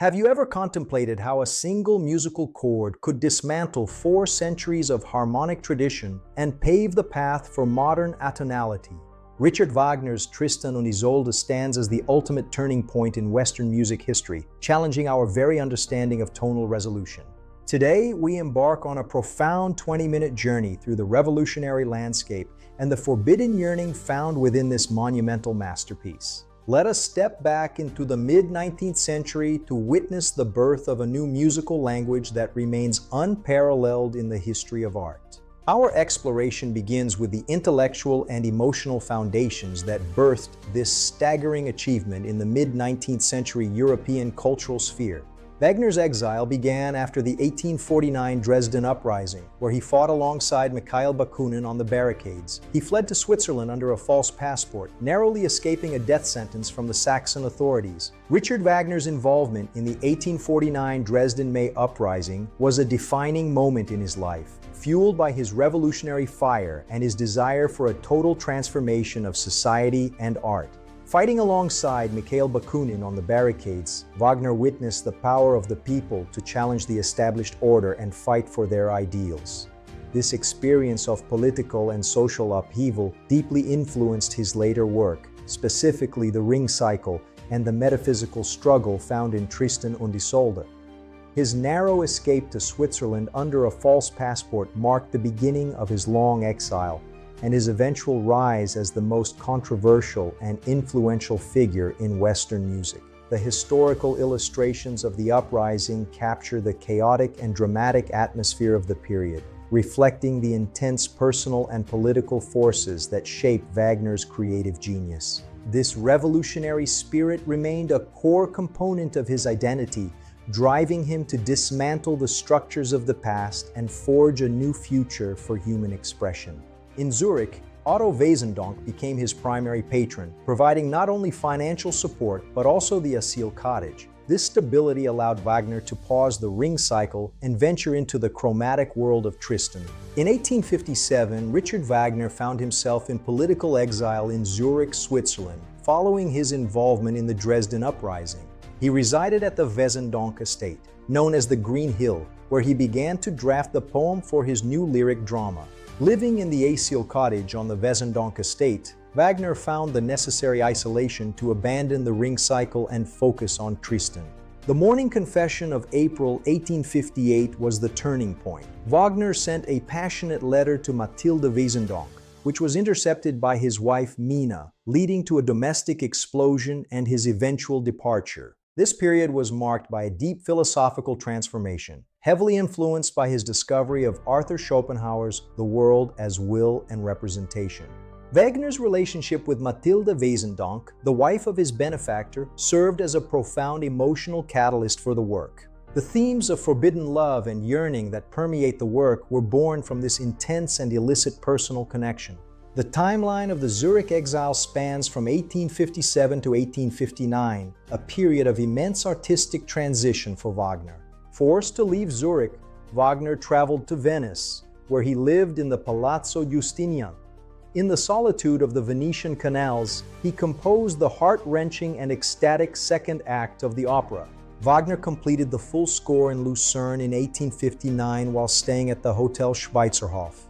Have you ever contemplated how a single musical chord could dismantle 4 centuries of harmonic tradition and pave the path for modern atonality? Richard Wagner's Tristan und Isolde stands as the ultimate turning point in Western music history, challenging our very understanding of tonal resolution. Today, we embark on a profound 20-minute journey through the revolutionary landscape and the forbidden yearning found within this monumental masterpiece. Let us step back into the mid-19th century to witness the birth of a new musical language that remains unparalleled in the history of art. Our exploration begins with the intellectual and emotional foundations that birthed this staggering achievement in the mid-19th century European cultural sphere. Wagner's exile began after the 1849 Dresden Uprising, where he fought alongside Mikhail Bakunin on the barricades. He fled to Switzerland under a false passport, narrowly escaping a death sentence from the Saxon authorities. Richard Wagner's involvement in the 1849 Dresden May Uprising was a defining moment in his life, fueled by his revolutionary fire and his desire for a total transformation of society and art. Fighting alongside Mikhail Bakunin on the barricades, Wagner witnessed the power of the people to challenge the established order and fight for their ideals. This experience of political and social upheaval deeply influenced his later work, specifically the Ring Cycle and the metaphysical struggle found in Tristan und Isolde. His narrow escape to Switzerland under a false passport marked the beginning of his long exile, and his eventual rise as the most controversial and influential figure in Western music. The historical illustrations of the uprising capture the chaotic and dramatic atmosphere of the period, reflecting the intense personal and political forces that shaped Wagner's creative genius. This revolutionary spirit remained a core component of his identity, driving him to dismantle the structures of the past and forge a new future for human expression. In Zurich, Otto Wesendonck became his primary patron, providing not only financial support but also the Asyl cottage. This stability allowed Wagner to pause the Ring Cycle and venture into the chromatic world of Tristan. In 1857, Richard Wagner found himself in political exile in Zurich, Switzerland, following his involvement in the Dresden Uprising. He resided at the Wesendonck estate, known as the Green Hill, where he began to draft the poem for his new lyric drama. Living in the Asyl cottage on the Wesendonck estate, Wagner found the necessary isolation to abandon the Ring Cycle and focus on Tristan. The Morning Confession of April 1858 was the turning point. Wagner sent a passionate letter to Mathilde Wesendonck, which was intercepted by his wife Mina, leading to a domestic explosion and his eventual departure. This period was marked by a deep philosophical transformation, heavily influenced by his discovery of Arthur Schopenhauer's The World as Will and Representation. Wagner's relationship with Mathilde Wesendonck, the wife of his benefactor, served as a profound emotional catalyst for the work. The themes of forbidden love and yearning that permeate the work were born from this intense and illicit personal connection. The timeline of the Zurich exile spans from 1857 to 1859, a period of immense artistic transition for Wagner. Forced to leave Zurich, Wagner traveled to Venice, where he lived in the Palazzo Giustinian. In the solitude of the Venetian canals, he composed the heart-wrenching and ecstatic second act of the opera. Wagner completed the full score in Lucerne in 1859 while staying at the Hotel Schweizerhof.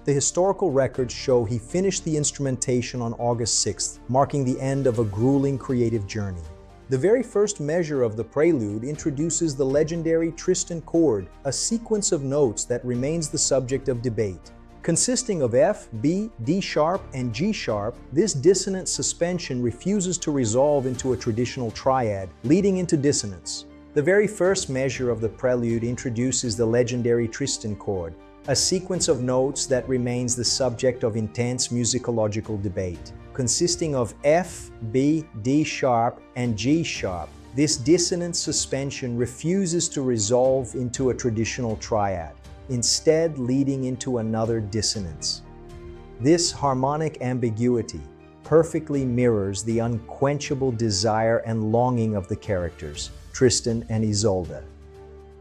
The historical records show he finished the instrumentation on August 6th, marking the end of a grueling creative journey. The very first measure of the prelude introduces the legendary Tristan chord, a sequence of notes that remains the subject of debate. Consisting of F, B, D sharp, and G sharp, this dissonant suspension refuses to resolve into a traditional triad, leading into dissonance. The very first measure of the prelude introduces the legendary Tristan chord, a sequence of notes that remains the subject of intense musicological debate. Consisting of F, B, D sharp, and G sharp, this dissonant suspension refuses to resolve into a traditional triad, instead leading into another dissonance. This harmonic ambiguity perfectly mirrors the unquenchable desire and longing of the characters, Tristan and Isolde.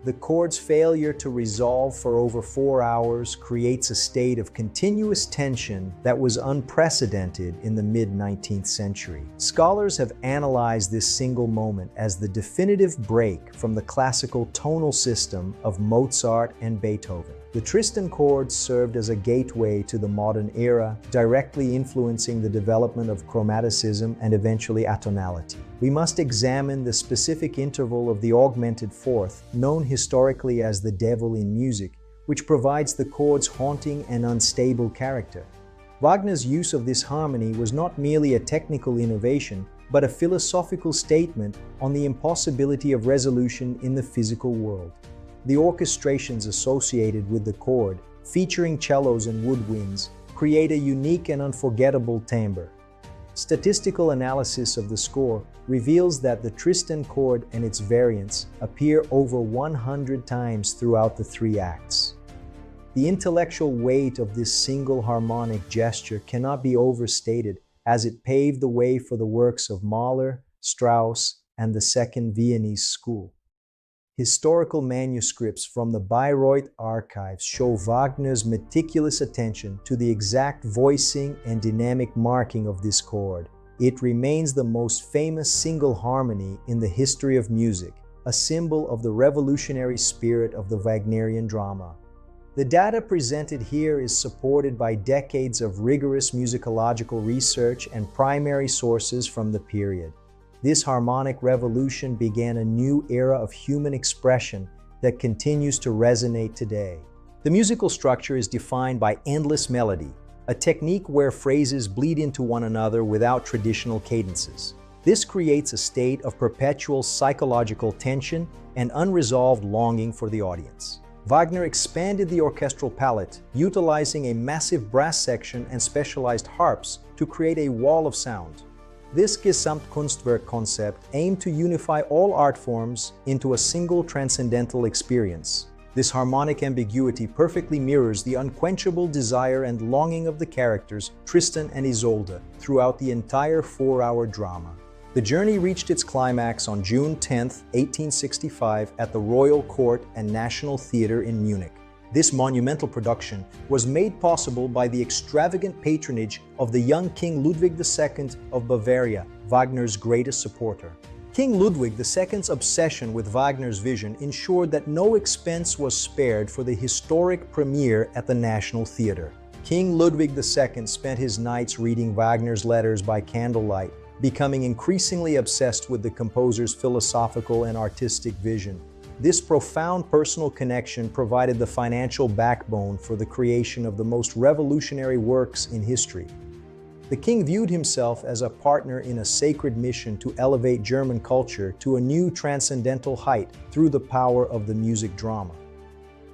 The chord's failure to resolve for over 4 hours creates a state of continuous tension that was unprecedented in the mid-19th century. Scholars have analyzed this single moment as the definitive break from the classical tonal system of Mozart and Beethoven. The Tristan chord served as a gateway to the modern era, directly influencing the development of chromaticism and eventually atonality. We must examine the specific interval of the augmented fourth, known historically as the devil in music, which provides the chord's haunting and unstable character. Wagner's use of this harmony was not merely a technical innovation, but a philosophical statement on the impossibility of resolution in the physical world. The orchestrations associated with the chord, featuring cellos and woodwinds, create a unique and unforgettable timbre. Statistical analysis of the score reveals that the Tristan chord and its variants appear over 100 times throughout the 3 acts. The intellectual weight of this single harmonic gesture cannot be overstated, as it paved the way for the works of Mahler, Strauss, and the Second Viennese School. Historical manuscripts from the Bayreuth archives show Wagner's meticulous attention to the exact voicing and dynamic marking of this chord. It remains the most famous single harmony in the history of music, a symbol of the revolutionary spirit of the Wagnerian drama. The data presented here is supported by decades of rigorous musicological research and primary sources from the period. This harmonic revolution began a new era of human expression that continues to resonate today. The musical structure is defined by endless melody, a technique where phrases bleed into one another without traditional cadences. This creates a state of perpetual psychological tension and unresolved longing for the audience. Wagner expanded the orchestral palette, utilizing a massive brass section and specialized harps to create a wall of sound. This Gesamtkunstwerk concept aimed to unify all art forms into a single transcendental experience. This harmonic ambiguity perfectly mirrors the unquenchable desire and longing of the characters Tristan and Isolde throughout the entire 4-hour drama. The journey reached its climax on June 10, 1865 at the Royal Court and National Theatre in Munich. This monumental production was made possible by the extravagant patronage of the young King Ludwig II of Bavaria, Wagner's greatest supporter. King Ludwig II's obsession with Wagner's vision ensured that no expense was spared for the historic premiere at the National Theatre. King Ludwig II spent his nights reading Wagner's letters by candlelight, becoming increasingly obsessed with the composer's philosophical and artistic vision. This profound personal connection provided the financial backbone for the creation of the most revolutionary works in history. The king viewed himself as a partner in a sacred mission to elevate German culture to a new transcendental height through the power of the music drama.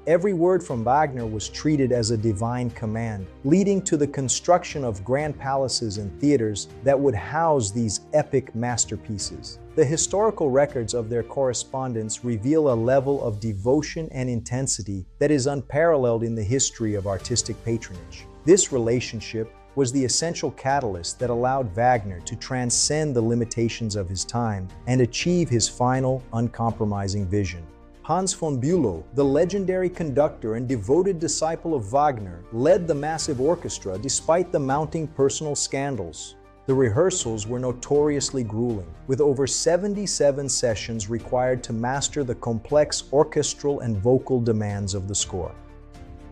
Every word from Wagner was treated as a divine command, leading to the construction of grand palaces and theaters that would house these epic masterpieces. The historical records of their correspondence reveal a level of devotion and intensity that is unparalleled in the history of artistic patronage. This relationship was the essential catalyst that allowed Wagner to transcend the limitations of his time and achieve his final, uncompromising vision. Hans von Bülow, the legendary conductor and devoted disciple of Wagner, led the massive orchestra despite the mounting personal scandals. The rehearsals were notoriously grueling, with over 77 sessions required to master the complex orchestral and vocal demands of the score.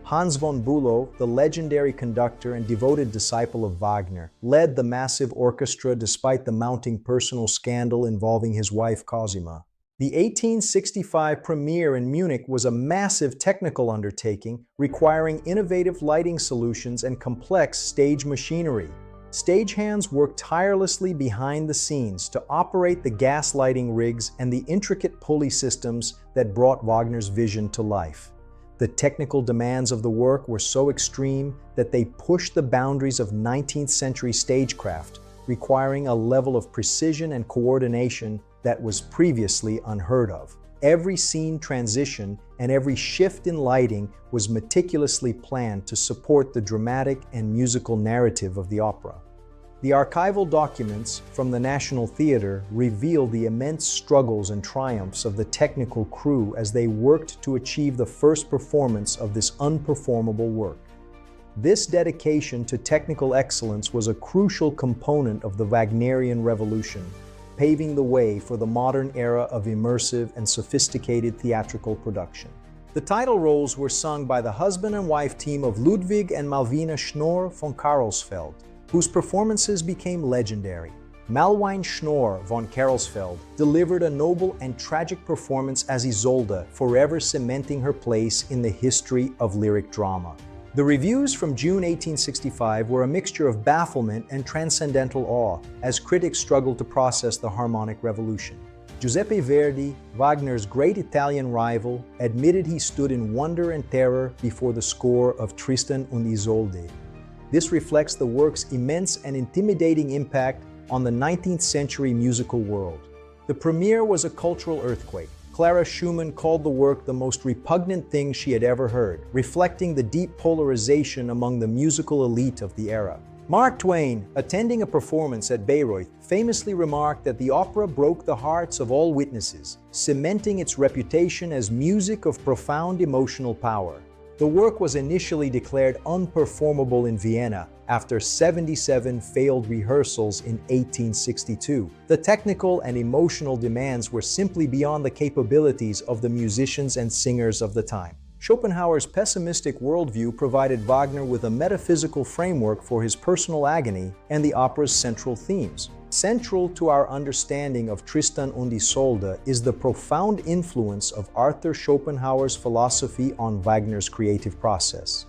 Hans von Bülow, the legendary conductor and devoted disciple of Wagner, led the massive orchestra despite the mounting personal scandal involving his wife Cosima. The 1865 premiere in Munich was a massive technical undertaking requiring innovative lighting solutions and complex stage machinery. Stagehands worked tirelessly behind the scenes to operate the gas lighting rigs and the intricate pulley systems that brought Wagner's vision to life. The technical demands of the work were so extreme that they pushed the boundaries of 19th century stagecraft, requiring a level of precision and coordination that was previously unheard of. Every scene transition and every shift in lighting was meticulously planned to support the dramatic and musical narrative of the opera. The archival documents from the National Theatre reveal the immense struggles and triumphs of the technical crew as they worked to achieve the first performance of this unperformable work. This dedication to technical excellence was a crucial component of the Wagnerian Revolution, paving the way for the modern era of immersive and sophisticated theatrical production. The title roles were sung by the husband and wife team of Ludwig and Malvina Schnorr von Karlsfeld, whose performances became legendary. Malwine Schnorr von Karlsfeld delivered a noble and tragic performance as Isolde, forever cementing her place in the history of lyric drama. The reviews from June 1865 were a mixture of bafflement and transcendental awe as critics struggled to process the harmonic revolution. Giuseppe Verdi, Wagner's great Italian rival, admitted he stood in wonder and terror before the score of Tristan und Isolde. This reflects the work's immense and intimidating impact on the 19th century musical world. The premiere was a cultural earthquake. Clara Schumann called the work the most repugnant thing she had ever heard, reflecting the deep polarization among the musical elite of the era. Mark Twain, attending a performance at Bayreuth, famously remarked that the opera broke the hearts of all witnesses, cementing its reputation as music of profound emotional power. The work was initially declared unperformable in Vienna after 77 failed rehearsals in 1862. The technical and emotional demands were simply beyond the capabilities of the musicians and singers of the time. Schopenhauer's pessimistic worldview provided Wagner with a metaphysical framework for his personal agony and the opera's central themes. Central to our understanding of Tristan und Isolde is the profound influence of Arthur Schopenhauer's philosophy on Wagner's creative process.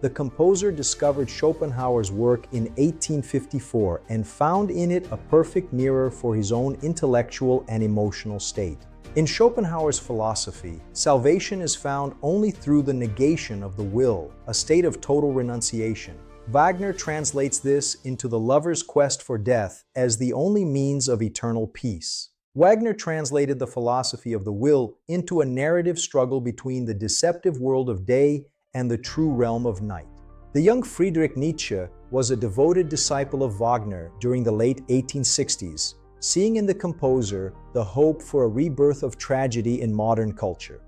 The composer discovered Schopenhauer's work in 1854 and found in it a perfect mirror for his own intellectual and emotional state. In Schopenhauer's philosophy, salvation is found only through the negation of the will, a state of total renunciation. Wagner translates this into the lover's quest for death as the only means of eternal peace. Wagner translated the philosophy of the will into a narrative struggle between the deceptive world of day and the true realm of night. The young Friedrich Nietzsche was a devoted disciple of Wagner during the late 1860s, seeing in the composer the hope for a rebirth of tragedy in modern culture.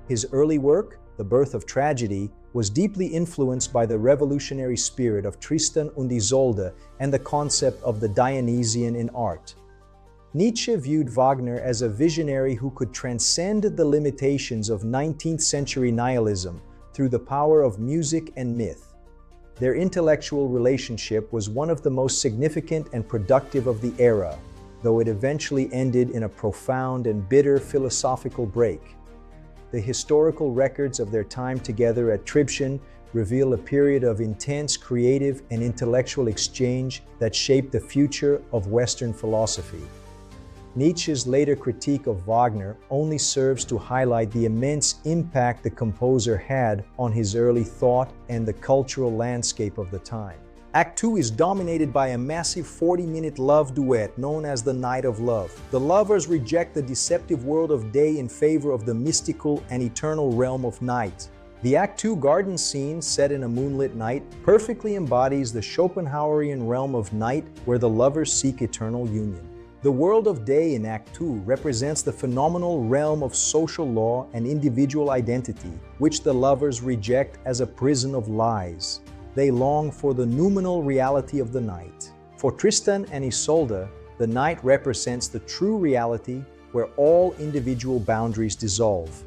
His early work, The Birth of Tragedy, was deeply influenced by the revolutionary spirit of Tristan und Isolde and the concept of the Dionysian in art. Nietzsche viewed Wagner as a visionary who could transcend the limitations of 19th century nihilism through the power of music and myth. Their intellectual relationship was one of the most significant and productive of the era, though it eventually ended in a profound and bitter philosophical break. The historical records of their time together at Tristan reveal a period of intense creative and intellectual exchange that shaped the future of Western philosophy. Nietzsche's later critique of Wagner only serves to highlight the immense impact the composer had on his early thought and the cultural landscape of the time. Act 2 is dominated by a massive 40-minute love duet known as the Night of Love. The lovers reject the deceptive world of day in favor of the mystical and eternal realm of night. The Act 2 garden scene, set in a moonlit night, perfectly embodies the Schopenhauerian realm of night where the lovers seek eternal union. The world of day in Act 2 represents the phenomenal realm of social law and individual identity, which the lovers reject as a prison of lies. They long for the noumenal reality of the night. For Tristan and Isolde, the night represents the true reality where all individual boundaries dissolve.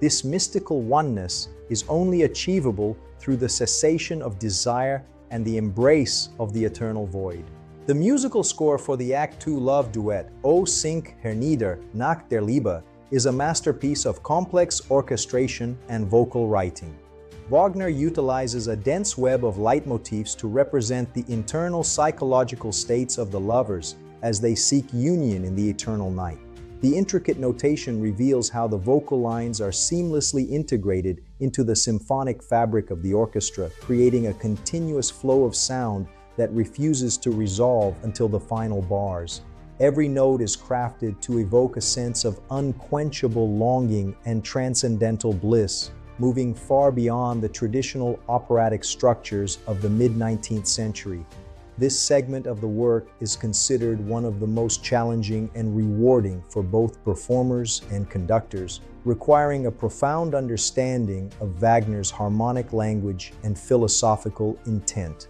This mystical oneness is only achievable through the cessation of desire and the embrace of the eternal void. The musical score for the Act 2 love duet, O Sink hernieder nach der Liebe, is a masterpiece of complex orchestration and vocal writing. Wagner utilizes a dense web of leitmotifs to represent the internal psychological states of the lovers as they seek union in the eternal night. The intricate notation reveals how the vocal lines are seamlessly integrated into the symphonic fabric of the orchestra, creating a continuous flow of sound that refuses to resolve until the final bars. Every note is crafted to evoke a sense of unquenchable longing and transcendental bliss, moving far beyond the traditional operatic structures of the mid-19th century. This segment of the work is considered one of the most challenging and rewarding for both performers and conductors, requiring a profound understanding of Wagner's harmonic language and philosophical intent.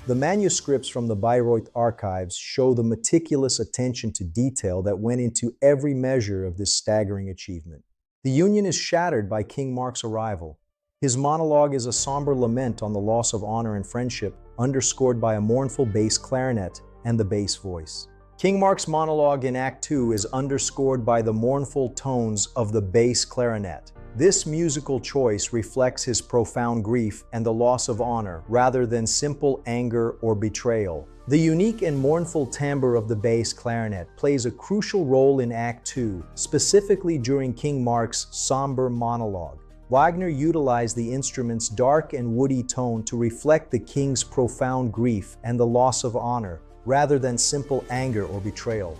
The manuscripts from the Bayreuth archives show the meticulous attention to detail that went into every measure of this staggering achievement. The union is shattered by King Mark's arrival. His monologue is a somber lament on the loss of honor and friendship, underscored by a mournful bass clarinet and the bass voice. King Mark's monologue in Act 2 is underscored by the mournful tones of the bass clarinet. This musical choice reflects his profound grief and the loss of honor, rather than simple anger or betrayal. The unique and mournful timbre of the bass clarinet plays a crucial role in Act 2, specifically during King Mark's somber monologue. Wagner utilized the instrument's dark and woody tone to reflect the king's profound grief and the loss of honor, rather than simple anger or betrayal.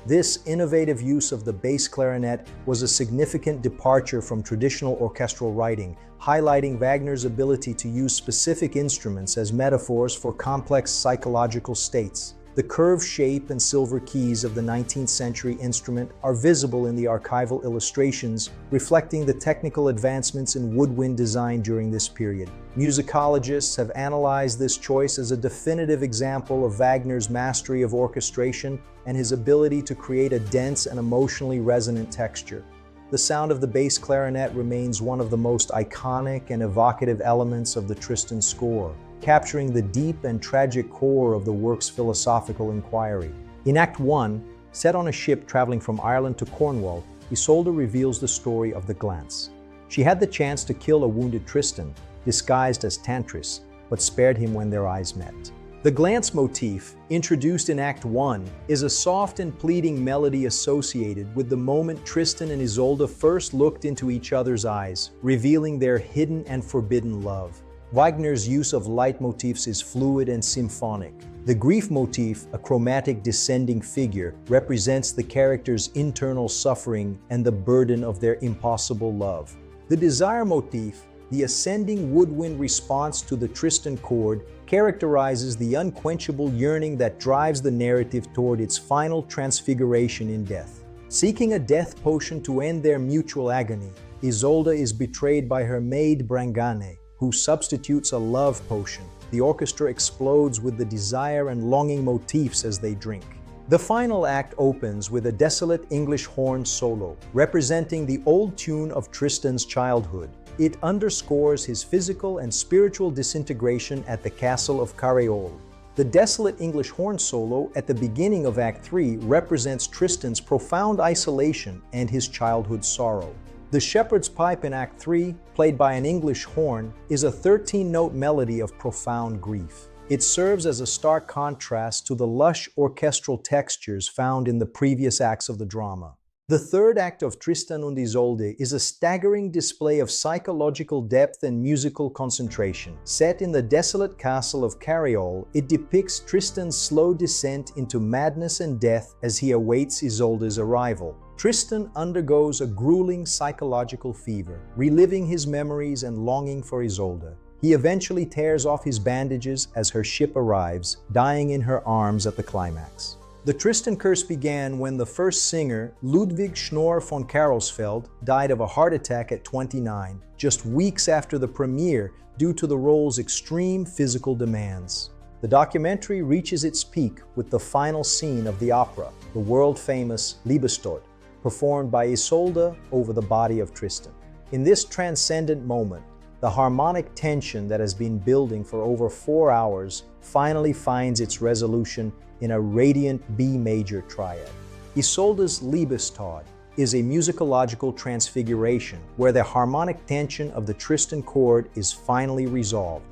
This innovative use of the bass clarinet was a significant departure from traditional orchestral writing, highlighting Wagner's ability to use specific instruments as metaphors for complex psychological states. The curved shape and silver keys of the 19th century instrument are visible in the archival illustrations, reflecting the technical advancements in woodwind design during this period. Musicologists have analyzed this choice as a definitive example of Wagner's mastery of orchestration and his ability to create a dense and emotionally resonant texture. The sound of the bass clarinet remains one of the most iconic and evocative elements of the Tristan score, capturing the deep and tragic core of the work's philosophical inquiry. In Act 1, set on a ship traveling from Ireland to Cornwall, Isolde reveals the story of the glance. She had the chance to kill a wounded Tristan, disguised as Tantris, but spared him when their eyes met. The glance motif, introduced in Act 1, is a soft and pleading melody associated with the moment Tristan and Isolde first looked into each other's eyes, revealing their hidden and forbidden love. Wagner's use of leitmotifs is fluid and symphonic. The grief motif, a chromatic descending figure, represents the character's internal suffering and the burden of their impossible love. The desire motif, the ascending woodwind response to the Tristan chord, characterizes the unquenchable yearning that drives the narrative toward its final transfiguration in death. Seeking a death potion to end their mutual agony, Isolde is betrayed by her maid Brangane, who substitutes a love potion. The orchestra explodes with the desire and longing motifs as they drink. The final act opens with a desolate English horn solo, representing the old tune of Tristan's childhood. It underscores his physical and spiritual disintegration at the castle of Carayol. The desolate English horn solo at the beginning of Act 3 represents Tristan's profound isolation and his childhood sorrow. The shepherd's pipe in Act 3, played by an English horn, is a 13-note melody of profound grief. It serves as a stark contrast to the lush orchestral textures found in the previous acts of the drama. The third act of Tristan und Isolde is a staggering display of psychological depth and musical concentration. Set in the desolate castle of Carayol, it depicts Tristan's slow descent into madness and death as he awaits Isolde's arrival. Tristan undergoes a grueling psychological fever, reliving his memories and longing for Isolde. He eventually tears off his bandages as her ship arrives, dying in her arms at the climax. The Tristan curse began when the first singer, Ludwig Schnorr von Karolsfeld, died of a heart attack at 29, just weeks after the premiere due to the role's extreme physical demands. The documentary reaches its peak with the final scene of the opera, the world-famous Liebestod, performed by Isolde over the body of Tristan. In this transcendent moment, the harmonic tension that has been building for over 4 hours finally finds its resolution in a radiant B major triad. Isolde's Liebestod is a musicological transfiguration where the harmonic tension of the Tristan chord is finally resolved.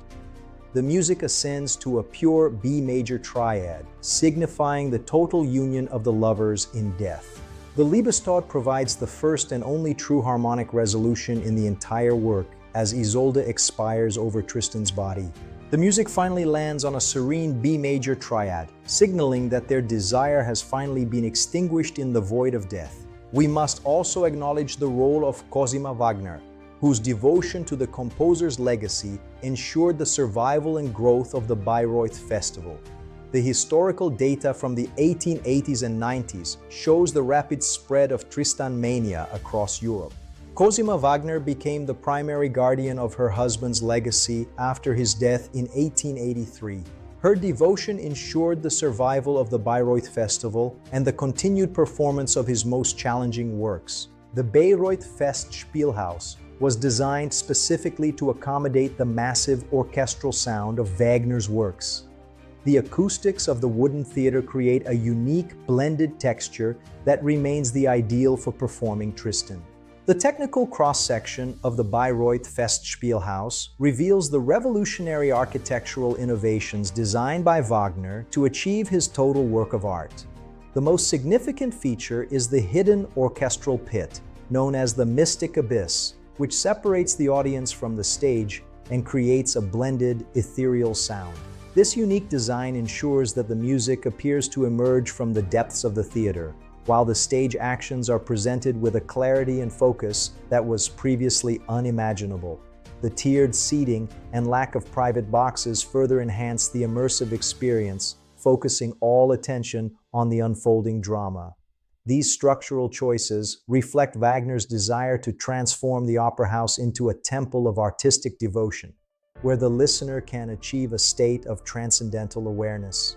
The music ascends to a pure B major triad, signifying the total union of the lovers in death. The Liebestod provides the first and only true harmonic resolution in the entire work as Isolde expires over Tristan's body. The music finally lands on a serene B major triad, signaling that their desire has finally been extinguished in the void of death. We must also acknowledge the role of Cosima Wagner, whose devotion to the composer's legacy ensured the survival and growth of the Bayreuth Festival. The historical data from the 1880s and 90s shows the rapid spread of Tristan mania across Europe. Cosima Wagner became the primary guardian of her husband's legacy after his death in 1883. Her devotion ensured the survival of the Bayreuth Festival and the continued performance of his most challenging works. The Bayreuth Festspielhaus was designed specifically to accommodate the massive orchestral sound of Wagner's works. The acoustics of the wooden theater create a unique blended texture that remains the ideal for performing Tristan. The technical cross-section of the Bayreuth Festspielhaus reveals the revolutionary architectural innovations designed by Wagner to achieve his total work of art. The most significant feature is the hidden orchestral pit, known as the Mystic Abyss, which separates the audience from the stage and creates a blended, ethereal sound. This unique design ensures that the music appears to emerge from the depths of the theater, while the stage actions are presented with a clarity and focus that was previously unimaginable. The tiered seating and lack of private boxes further enhance the immersive experience, focusing all attention on the unfolding drama. These structural choices reflect Wagner's desire to transform the opera house into a temple of artistic devotion, where the listener can achieve a state of transcendental awareness.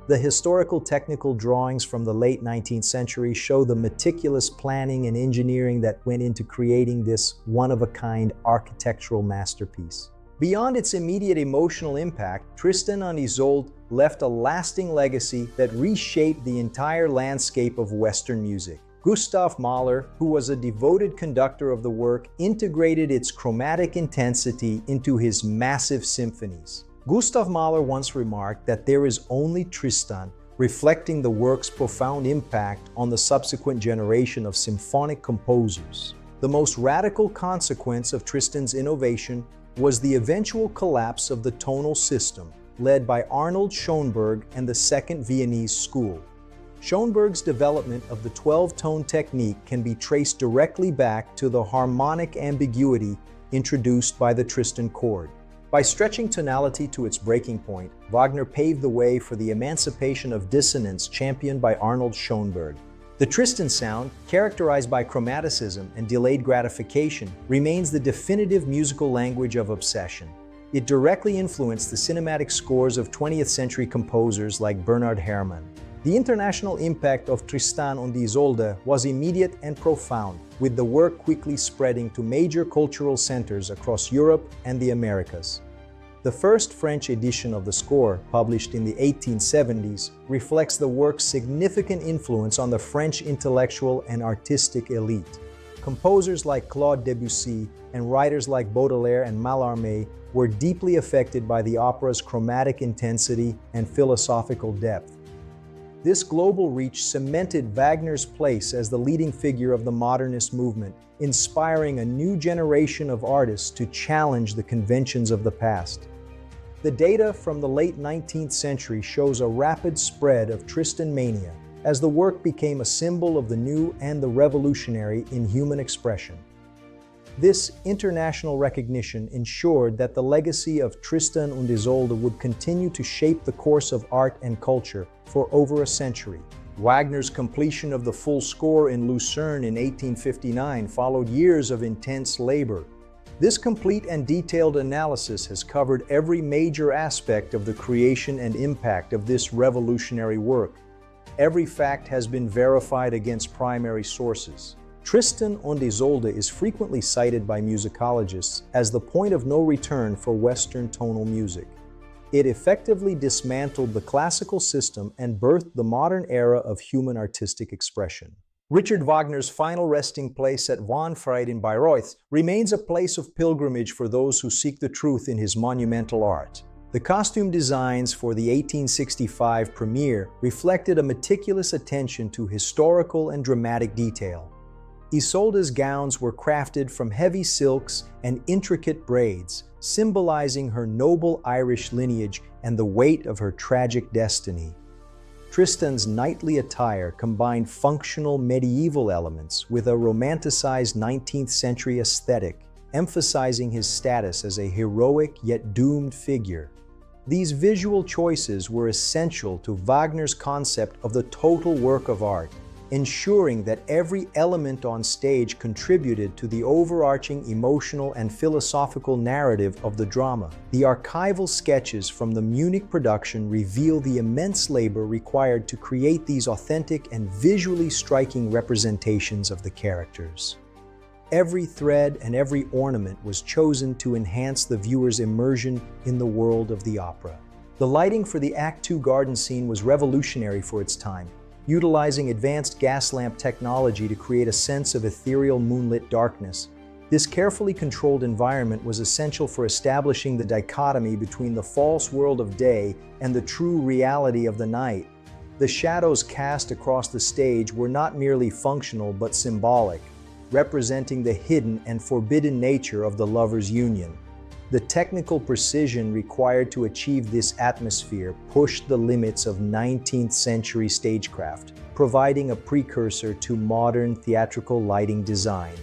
The historical technical drawings from the late 19th century show the meticulous planning and engineering that went into creating this one-of-a-kind architectural masterpiece. Beyond its immediate emotional impact, Tristan and Isolde left a lasting legacy that reshaped the entire landscape of Western music. Gustav Mahler, who was a devoted conductor of the work, integrated its chromatic intensity into his massive symphonies. Gustav Mahler once remarked that there is only Tristan, reflecting the work's profound impact on the subsequent generation of symphonic composers. The most radical consequence of Tristan's innovation was the eventual collapse of the tonal system, led by Arnold Schoenberg and the Second Viennese School. Schoenberg's development of the 12-tone technique can be traced directly back to the harmonic ambiguity introduced by the Tristan chord. By stretching tonality to its breaking point, Wagner paved the way for the emancipation of dissonance championed by Arnold Schoenberg. The Tristan sound, characterized by chromaticism and delayed gratification, remains the definitive musical language of obsession. It directly influenced the cinematic scores of 20th century composers like Bernard Herrmann. The international impact of Tristan und Isolde was immediate and profound, with the work quickly spreading to major cultural centers across Europe and the Americas. The first French edition of the score, published in the 1870s, reflects the work's significant influence on the French intellectual and artistic elite. Composers like Claude Debussy and writers like Baudelaire and Mallarmé were deeply affected by the opera's chromatic intensity and philosophical depth. This global reach cemented Wagner's place as the leading figure of the modernist movement, inspiring a new generation of artists to challenge the conventions of the past. The data from the late 19th century shows a rapid spread of Tristan mania, as the work became a symbol of the new and the revolutionary in human expression. This international recognition ensured that the legacy of Tristan und Isolde would continue to shape the course of art and culture for over a century. Wagner's completion of the full score in Lucerne in 1859 followed years of intense labor. This complete and detailed analysis has covered every major aspect of the creation and impact of this revolutionary work. Every fact has been verified against primary sources. Tristan und Isolde is frequently cited by musicologists as the point of no return for Western tonal music. It effectively dismantled the classical system and birthed the modern era of human artistic expression. Richard Wagner's final resting place at Wahnfried in Bayreuth remains a place of pilgrimage for those who seek the truth in his monumental art. The costume designs for the 1865 premiere reflected a meticulous attention to historical and dramatic detail. Isolde's gowns were crafted from heavy silks and intricate braids, symbolizing her noble Irish lineage and the weight of her tragic destiny. Tristan's knightly attire combined functional medieval elements with a romanticized 19th century aesthetic, emphasizing his status as a heroic yet doomed figure. These visual choices were essential to Wagner's concept of the total work of art, ensuring that every element on stage contributed to the overarching emotional and philosophical narrative of the drama. The archival sketches from the Munich production reveal the immense labor required to create these authentic and visually striking representations of the characters. Every thread and every ornament was chosen to enhance the viewer's immersion in the world of the opera. The lighting for the Act II garden scene was revolutionary for its time, utilizing advanced gas lamp technology to create a sense of ethereal moonlit darkness. This carefully controlled environment was essential for establishing the dichotomy between the false world of day and the true reality of the night. The shadows cast across the stage were not merely functional but symbolic, representing the hidden and forbidden nature of the lovers' union. The technical precision required to achieve this atmosphere pushed the limits of 19th century stagecraft, providing a precursor to modern theatrical lighting design.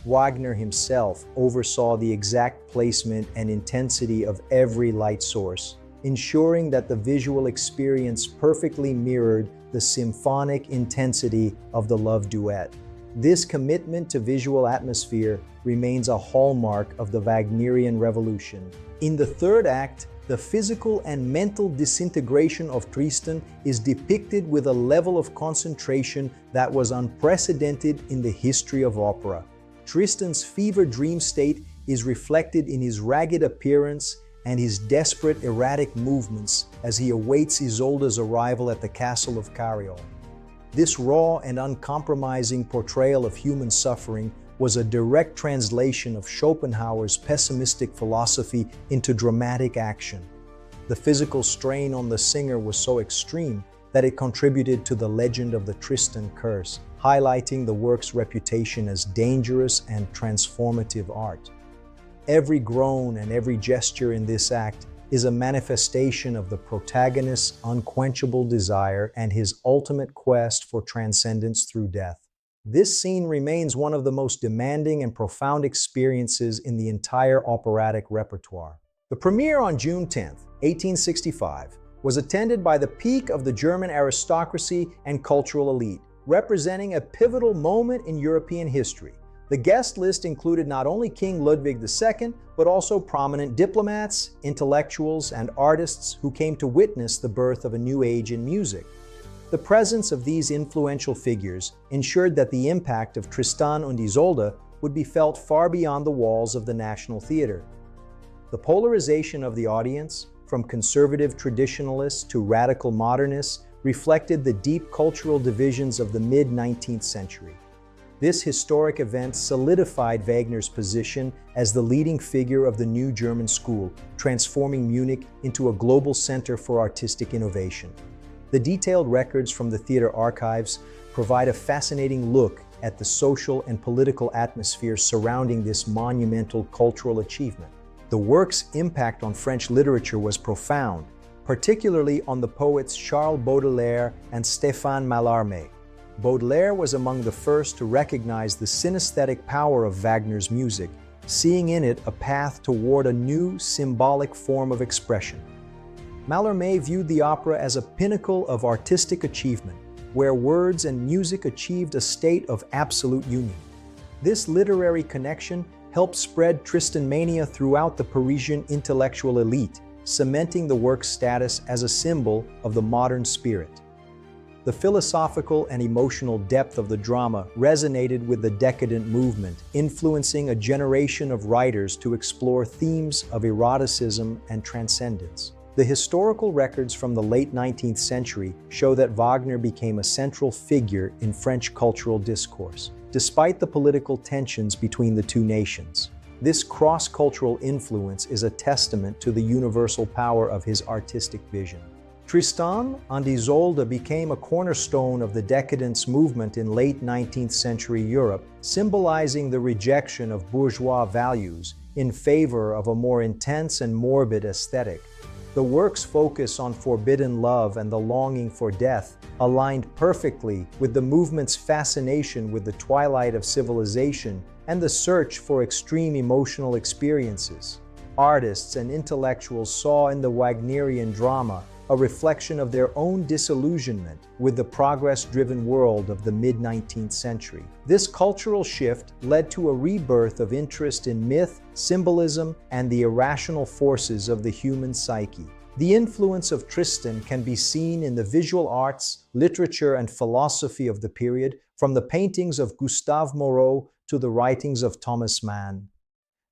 Wagner himself oversaw the exact placement and intensity of every light source, ensuring that the visual experience perfectly mirrored the symphonic intensity of the love duet. This commitment to visual atmosphere remains a hallmark of the Wagnerian Revolution. In the third act, the physical and mental disintegration of Tristan is depicted with a level of concentration that was unprecedented in the history of opera. Tristan's fever dream state is reflected in his ragged appearance and his desperate, erratic movements as he awaits Isolde's arrival at the castle of Cariol. This raw and uncompromising portrayal of human suffering was a direct translation of Schopenhauer's pessimistic philosophy into dramatic action. The physical strain on the singer was so extreme that it contributed to the legend of the Tristan curse, highlighting the work's reputation as dangerous and transformative art. Every groan and every gesture in this act is a manifestation of the protagonist's unquenchable desire and his ultimate quest for transcendence through death. This scene remains one of the most demanding and profound experiences in the entire operatic repertoire. The premiere on June 10, 1865, was attended by the peak of the German aristocracy and cultural elite, representing a pivotal moment in European history. The guest list included not only King Ludwig II, but also prominent diplomats, intellectuals, and artists who came to witness the birth of a new age in music. The presence of these influential figures ensured that the impact of Tristan und Isolde would be felt far beyond the walls of the National Theatre. The polarization of the audience, from conservative traditionalists to radical modernists, reflected the deep cultural divisions of the mid-19th century. This historic event solidified Wagner's position as the leading figure of the new German school, transforming Munich into a global center for artistic innovation. The detailed records from the theater archives provide a fascinating look at the social and political atmosphere surrounding this monumental cultural achievement. The work's impact on French literature was profound, particularly on the poets Charles Baudelaire and Stéphane Mallarmé. Baudelaire was among the first to recognize the synesthetic power of Wagner's music, seeing in it a path toward a new symbolic form of expression. Mallarmé viewed the opera as a pinnacle of artistic achievement, where words and music achieved a state of absolute union. This literary connection helped spread Tristan mania throughout the Parisian intellectual elite, cementing the work's status as a symbol of the modern spirit. The philosophical and emotional depth of the drama resonated with the decadent movement, influencing a generation of writers to explore themes of eroticism and transcendence. The historical records from the late 19th century show that Wagner became a central figure in French cultural discourse, despite the political tensions between the two nations. This cross-cultural influence is a testament to the universal power of his artistic vision. Tristan und Isolde became a cornerstone of the decadence movement in late 19th century Europe, symbolizing the rejection of bourgeois values in favor of a more intense and morbid aesthetic. The work's focus on forbidden love and the longing for death aligned perfectly with the movement's fascination with the twilight of civilization and the search for extreme emotional experiences. artists and intellectuals saw in the Wagnerian drama a reflection of their own disillusionment with the progress-driven world of the mid-19th century. This cultural shift led to a rebirth of interest in myth, symbolism, and the irrational forces of the human psyche. The influence of Tristan can be seen in the visual arts, literature, and philosophy of the period, from the paintings of Gustave Moreau to the writings of Thomas Mann.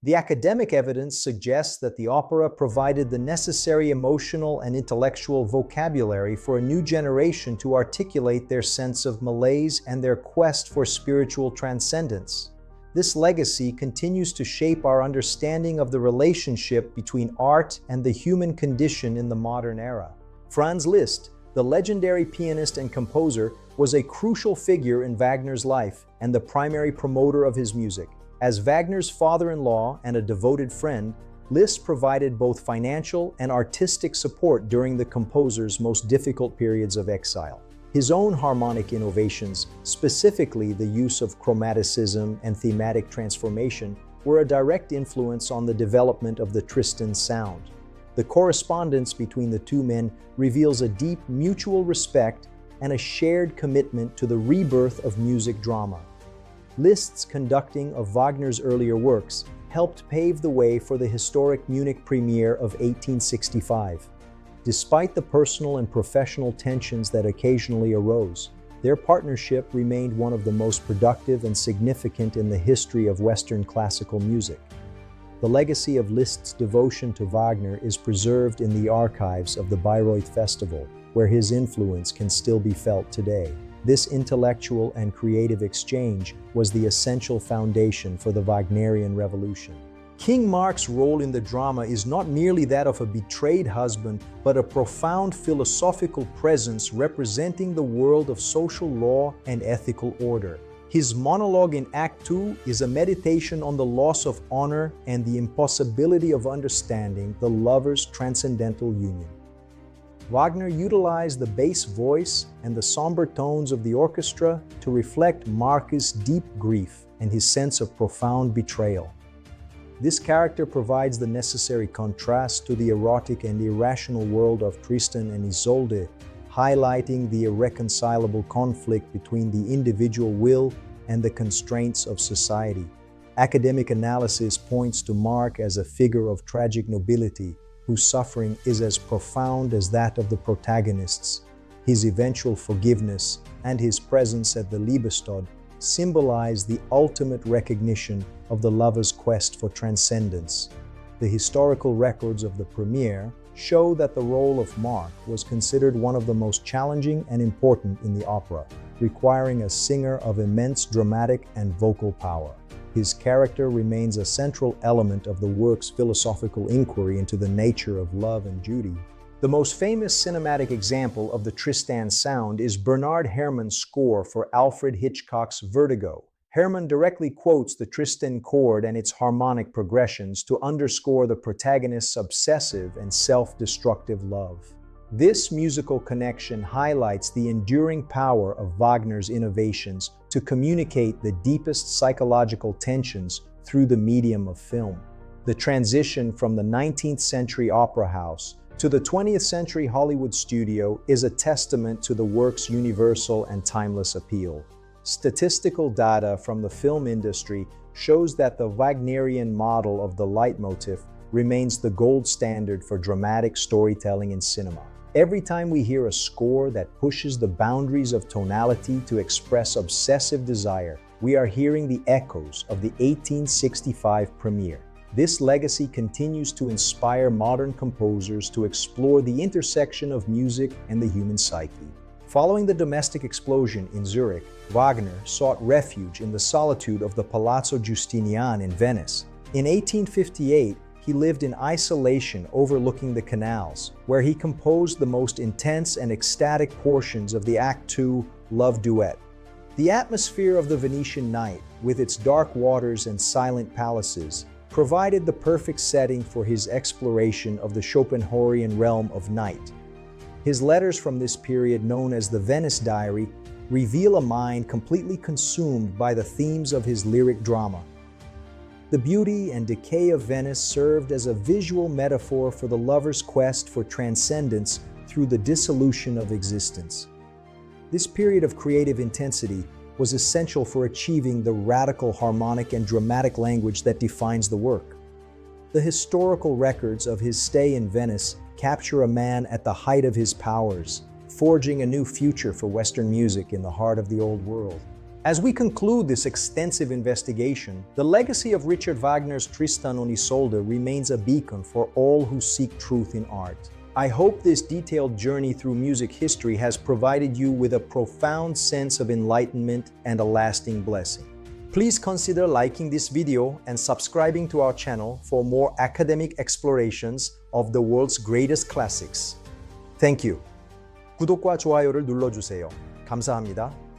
The academic evidence suggests that the opera provided the necessary emotional and intellectual vocabulary for a new generation to articulate their sense of malaise and their quest for spiritual transcendence. This legacy continues to shape our understanding of the relationship between art and the human condition in the modern era. Franz Liszt, the legendary pianist and composer, was a crucial figure in Wagner's life and the primary promoter of his music. As Wagner's father-in-law and a devoted friend, Liszt provided both financial and artistic support during the composer's most difficult periods of exile. His own harmonic innovations, specifically the use of chromaticism and thematic transformation, were a direct influence on the development of the Tristan sound. The correspondence between the two men reveals a deep mutual respect and a shared commitment to the rebirth of music drama. Liszt's conducting of Wagner's earlier works helped pave the way for the historic Munich premiere of 1865. Despite the personal and professional tensions that occasionally arose, their partnership remained one of the most productive and significant in the history of Western classical music. The legacy of Liszt's devotion to Wagner is preserved in the archives of the Bayreuth Festival, where his influence can still be felt today. This intellectual and creative exchange was the essential foundation for the Wagnerian Revolution. King Mark's role in the drama is not merely that of a betrayed husband, but a profound philosophical presence representing the world of social law and ethical order. His monologue in Act II is a meditation on the loss of honor and the impossibility of understanding the lovers' transcendental union. Wagner utilized the bass voice and the somber tones of the orchestra to reflect Mark's deep grief and his sense of profound betrayal. This character provides the necessary contrast to the erotic and irrational world of Tristan and Isolde, highlighting the irreconcilable conflict between the individual will and the constraints of society. Academic analysis points to Mark as a figure of tragic nobility, whose suffering is as profound as that of the protagonists. His eventual forgiveness and his presence at the Liebestod symbolize the ultimate recognition of the lover's quest for transcendence. The historical records of the premiere show that the role of Mark was considered one of the most challenging and important in the opera, requiring a singer of immense dramatic and vocal power. His character remains a central element of the work's philosophical inquiry into the nature of love and duty. The most famous cinematic example of the Tristan sound is Bernard Herrmann's score for Alfred Hitchcock's Vertigo. Herrmann directly quotes the Tristan chord and its harmonic progressions to underscore the protagonist's obsessive and self-destructive love. This musical connection highlights the enduring power of Wagner's innovations to communicate the deepest psychological tensions through the medium of film. The transition from the 19th century opera house to the 20th century Hollywood studio is a testament to the work's universal and timeless appeal. Statistical data from the film industry shows that the Wagnerian model of the leitmotif remains the gold standard for dramatic storytelling in cinema. Every time we hear a score that pushes the boundaries of tonality to express obsessive desire, we are hearing the echoes of the 1865 premiere. This legacy continues to inspire modern composers to explore the intersection of music and the human psyche. Following the domestic explosion in Zurich, Wagner sought refuge in the solitude of the Palazzo Giustinian in Venice. In 1858, he lived in isolation overlooking the canals, where he composed the most intense and ecstatic portions of the Act II love duet. The atmosphere of the Venetian night, with its dark waters and silent palaces, provided the perfect setting for his exploration of the Schopenhauerian realm of night. His letters from this period, known as the Venice Diary, reveal a mind completely consumed by the themes of his lyric drama. The beauty and decay of Venice served as a visual metaphor for the lover's quest for transcendence through the dissolution of existence. This period of creative intensity was essential for achieving the radical harmonic and dramatic language that defines the work. The historical records of his stay in Venice capture a man at the height of his powers, forging a new future for Western music in the heart of the Old World. As we conclude this extensive investigation, the legacy of Richard Wagner's Tristan und Isolde remains a beacon for all who seek truth in art. I hope this detailed journey through music history has provided you with a profound sense of enlightenment and a lasting blessing. Please consider liking this video and subscribing to our channel for more academic explorations of the world's greatest classics. Thank you. 구독과 좋아요를 눌러주세요. 감사합니다.